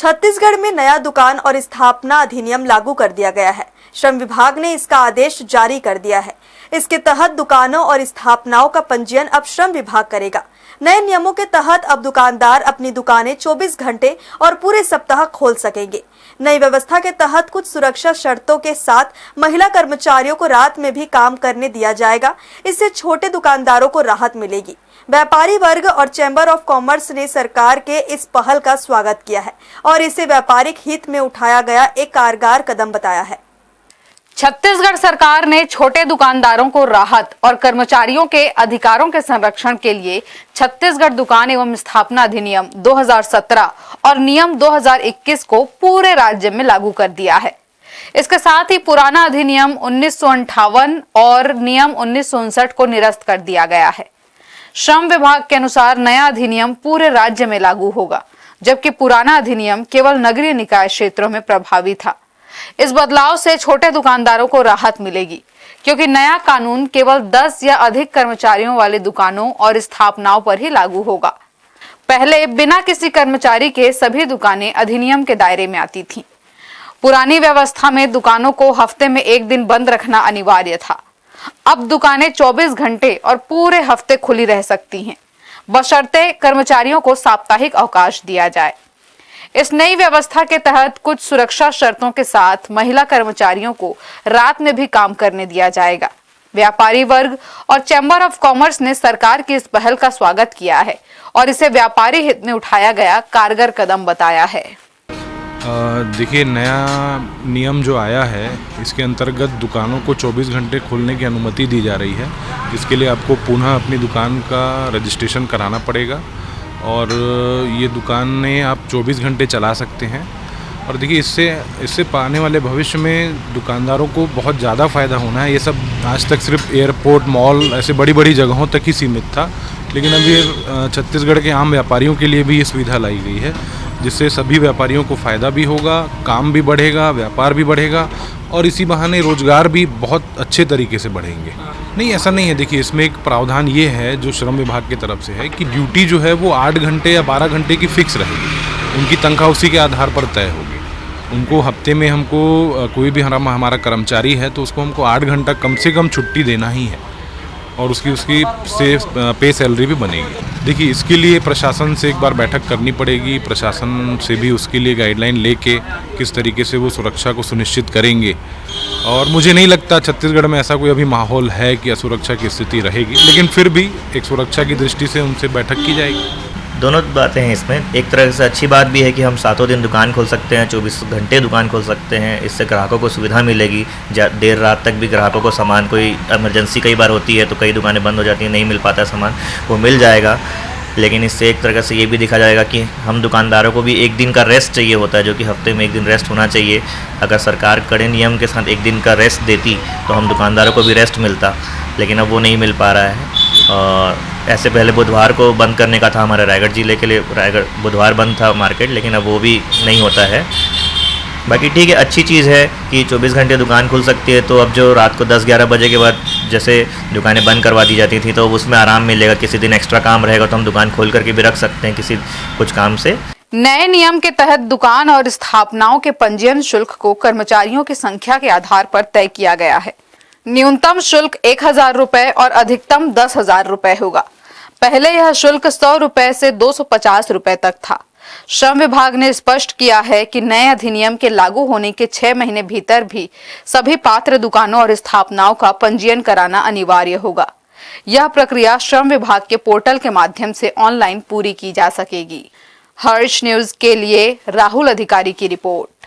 छत्तीसगढ़ में नया दुकान और स्थापना अधिनियम लागू कर दिया गया है। श्रम विभाग ने इसका आदेश जारी कर दिया है। इसके तहत दुकानों और स्थापनाओं का पंजीयन अब श्रम विभाग करेगा। नए नियमों के तहत अब दुकानदार अपनी दुकानें 24 घंटे और पूरे सप्ताह खोल सकेंगे। नई व्यवस्था के तहत कुछ सुरक्षा शर्तों के साथ महिला कर्मचारियों को रात में भी काम करने दिया जाएगा। इससे छोटे दुकानदारों को राहत मिलेगी। व्यापारी वर्ग और चैम्बर ऑफ कॉमर्स ने सरकार के इस पहल का स्वागत किया है और इसे व्यापारिक हित में उठाया गया एक कारगर कदम बताया है। छत्तीसगढ़ सरकार ने छोटे दुकानदारों को राहत और कर्मचारियों के अधिकारों के संरक्षण के लिए छत्तीसगढ़ दुकान एवं स्थापना अधिनियम 2017 और नियम 2021 को पूरे राज्य में लागू कर दिया है। इसके साथ ही पुराना अधिनियम 1958 और नियम 1959 को निरस्त कर दिया गया है। श्रम विभाग के अनुसार नया अधिनियम पूरे राज्य में लागू होगा, जबकि पुराना अधिनियम केवल नगरीय निकाय क्षेत्रों में प्रभावी था। इस बदलाव से छोटे दुकानदारों को राहत मिलेगी, क्योंकि नया कानून केवल 10 या अधिक कर्मचारियों वाले दुकानों और स्थापनाओं पर ही लागू होगा। पहले बिना किसी कर्मचारी के सभी दुकानें अधिनियम के दायरे में आती थीं। पुरानी व्यवस्था में दुकानों को हफ्ते में एक दिन बंद रखना अनिवार्य था। अब दुकानें 24 घंटे और पूरे हफ्ते खुली रह सकती हैं, बशर्ते कर्मचारियों को साप्ताहिक अवकाश दिया जाए। इस नई व्यवस्था के तहत कुछ सुरक्षा शर्तों के साथ महिला कर्मचारियों को रात में भी काम करने दिया जाएगा। व्यापारी वर्ग और चैम्बर ऑफ कॉमर्स ने सरकार की इस पहल का स्वागत किया है और इसे व्यापारी हित में उठाया गया कारगर कदम बताया है। देखिए, नया नियम जो आया है, इसके अंतर्गत दुकानों को 24 घंटे खोलने की अनुमति दी जा रही है। इसके लिए आपको पुनः अपनी दुकान का रजिस्ट्रेशन कराना पड़ेगा और ये दुकानें आप 24 घंटे चला सकते हैं। और देखिए, इससे आने वाले भविष्य में दुकानदारों को बहुत ज़्यादा फ़ायदा होना है। ये सब आज तक सिर्फ एयरपोर्ट, मॉल, ऐसे बड़ी बड़ी जगहों तक ही सीमित था, लेकिन अब ये छत्तीसगढ़ के आम व्यापारियों के लिए भी ये सुविधा लाई गई है, जिससे सभी व्यापारियों को फ़ायदा भी होगा, काम भी बढ़ेगा, व्यापार भी बढ़ेगा और इसी बहाने रोजगार भी बहुत अच्छे तरीके से बढ़ेंगे। नहीं, ऐसा नहीं है। देखिए, इसमें एक प्रावधान ये है जो श्रम विभाग की तरफ से है कि ड्यूटी जो है वो 8 घंटे या 12 घंटे की फिक्स रहेगी। उनकी तनख्वाह उसी के आधार पर तय होगी। उनको हफ्ते में हमको कोई भी हमारा कर्मचारी है तो उसको हमको 8 घंटा कम से कम छुट्टी देना ही है और उसकी से पे सैलरी भी बनेगी। देखिए, इसके लिए प्रशासन से एक बार बैठक करनी पड़ेगी। प्रशासन से भी उसके लिए गाइडलाइन लेके किस तरीके से वो सुरक्षा को सुनिश्चित करेंगे। और मुझे नहीं लगता छत्तीसगढ़ में ऐसा कोई अभी माहौल है कि असुरक्षा की स्थिति रहेगी, लेकिन फिर भी एक सुरक्षा की दृष्टि से उनसे बैठक की जाएगी। दोनों बातें हैं इसमें। एक तरह से अच्छी बात भी है कि हम 7 दिन दुकान खोल सकते हैं, 24 घंटे दुकान खोल सकते हैं। इससे ग्राहकों को सुविधा मिलेगी। देर रात तक भी ग्राहकों को सामान, कोई इमरजेंसी कई बार होती है तो कई दुकानें बंद हो जाती हैं, नहीं मिल पाता सामान, वो मिल जाएगा। लेकिन इससे एक तरह से ये भी दिखा जाएगा कि हम दुकानदारों को भी एक दिन का रेस्ट चाहिए होता है, जो कि हफ्ते में एक दिन रेस्ट होना चाहिए। अगर सरकार कड़े नियम के साथ एक दिन का रेस्ट देती तो हम दुकानदारों को भी रेस्ट मिलता, लेकिन अब वो नहीं मिल पा रहा है। और ऐसे पहले बुधवार को बंद करने का था हमारे रायगढ़ जिले के लिए, रायगढ़ बुधवार बंद था मार्केट, लेकिन अब वो भी नहीं होता है। बाकी ठीक है, अच्छी चीज़ है कि 24 घंटे दुकान खुल सकती है। तो अब जो रात को 10-11 बजे के बाद जैसे दुकानें बंद करवा दी जाती थी तो उसमें आराम मिलेगा। किसी दिन एक्स्ट्रा काम रहेगा तो हम दुकान खोल करके भी रख सकते हैं कुछ काम से। नए नियम के तहत दुकान और स्थापनाओं के पंजीयन शुल्क को कर्मचारियों की संख्या के आधार पर तय किया गया है। न्यूनतम शुल्क 1000 रुपए और अधिकतम 10,000 रुपए होगा। पहले यह शुल्क 100 रुपए से 250 रुपए तक था। श्रम विभाग ने स्पष्ट किया है कि नए अधिनियम के लागू होने के 6 महीने भीतर भी सभी पात्र दुकानों और स्थापनाओं का पंजीयन कराना अनिवार्य होगा। यह प्रक्रिया श्रम विभाग के पोर्टल के माध्यम से ऑनलाइन पूरी की जा सकेगी। हर्ष न्यूज के लिए राहुल अधिकारी की रिपोर्ट।